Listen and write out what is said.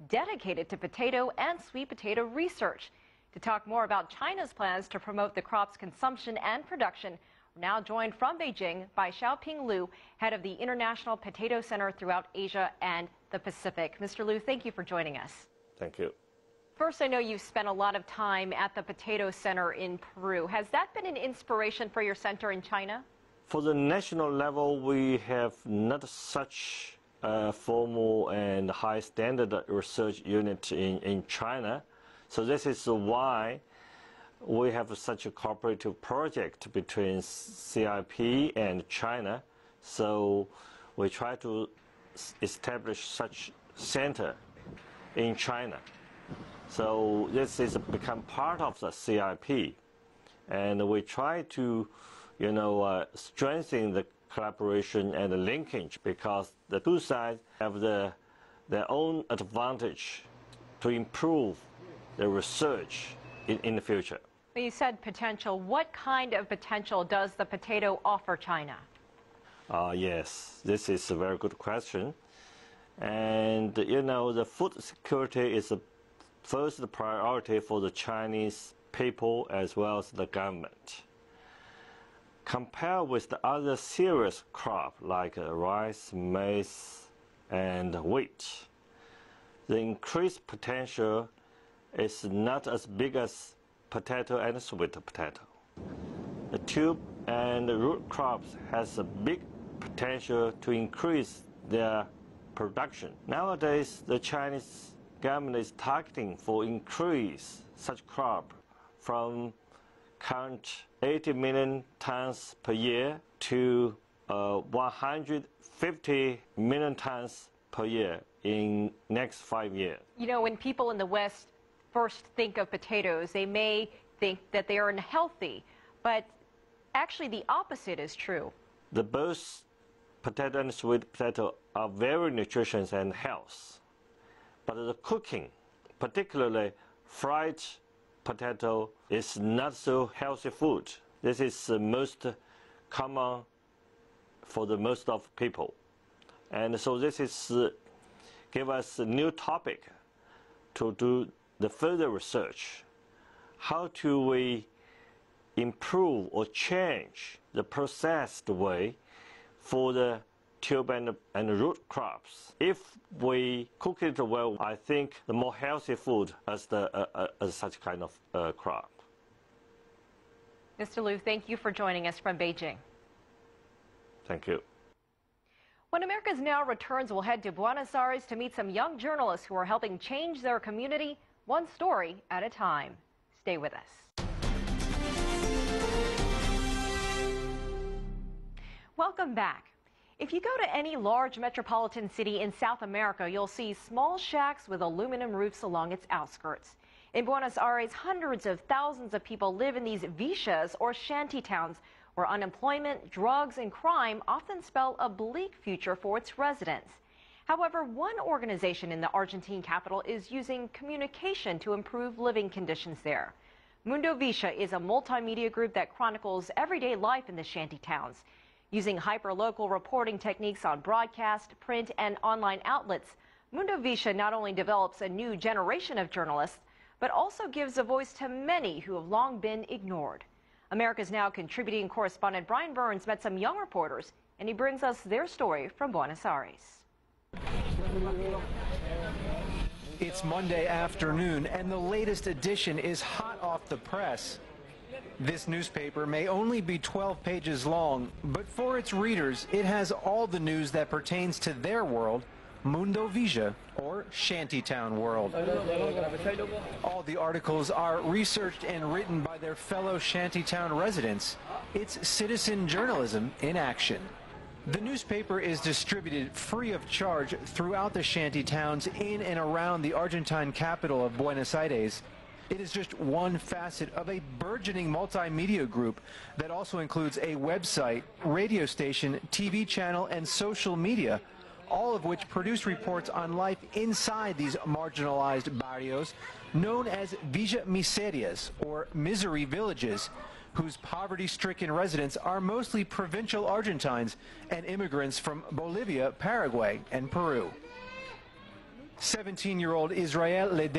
dedicated to potato and sweet potato research. To talk more about China's plans to promote the crop's consumption and production, we're now joined from Beijing by Xiaoping Liu, head of the International Potato Center throughout Asia and the Pacific. Mr. Liu, thank you for joining us. Thank you. First, I know you've spent a lot of time at the Potato Center in Peru. Has that been an inspiration for your center in China? For the national level, we have not such a formal and high standard research unit in China. So this is why we have such a cooperative project between CIP and China. So we try to establish such center in China. So this is become part of the CIP, and we try to, strengthen the collaboration and the linkage, because the two sides have their own advantage to improve the research in the future. You said potential. What kind of potential does the potato offer China? Yes, this is a very good question. And, the food security is the first priority for the Chinese people as well as the government. Compared with the other serious crops like rice, maize, and wheat, the increased potential is not as big as potato and sweet potato. The tube and the root crops has a big potential to increase their production. Nowadays, the Chinese government is targeting for increase such crop from current 80 million tons per year to 150 million tons per year in next 5 years. When people in the West first think of potatoes, they may think that they are unhealthy, but actually the opposite is true. The both potato and sweet potato are very nutritious and health. But the cooking, particularly fried potato, is not so healthy food. This is the most common for the most of people. And so this is give us a new topic to do the further research. How do we improve or change the processed way for the tube and root crops? If we cook it well, I think the more healthy food as such kind of crop. Mr. Liu, thank you for joining us from Beijing. Thank you. When Americas Now returns, we'll head to Buenos Aires to meet some young journalists who are helping change their community one story at a time. Stay with us. Welcome back. If you go to any large metropolitan city in South America, you'll see small shacks with aluminum roofs along its outskirts. In Buenos Aires, hundreds of thousands of people live in these villas or shanty towns where unemployment, drugs, and crime often spell a bleak future for its residents. However, one organization in the Argentine capital is using communication to improve living conditions there. Mundo Villa is a multimedia group that chronicles everyday life in the shanty towns. Using hyper-local reporting techniques on broadcast, print, and online outlets, Mundo Villa not only develops a new generation of journalists, but also gives a voice to many who have long been ignored. America's Now contributing correspondent Brian Burns met some young reporters, and he brings us their story from Buenos Aires. It's Monday afternoon, and the latest edition is hot off the press. This newspaper may only be 12 pages long, but for its readers, it has all the news that pertains to their world, Mundo Villa, or Shantytown world. All the articles are researched and written by their fellow Shantytown residents. It's citizen journalism in action. The newspaper is distributed free of charge throughout the shanty towns in and around the Argentine capital of Buenos Aires. It is just one facet of a burgeoning multimedia group that also includes a website, radio station, TV channel, and social media, all of which produce reports on life inside these marginalized barrios known as Villa Miserias, or misery villages, whose poverty-stricken residents are mostly provincial Argentines and immigrants from Bolivia, Paraguay, and Peru. 17-year-old Israel Lede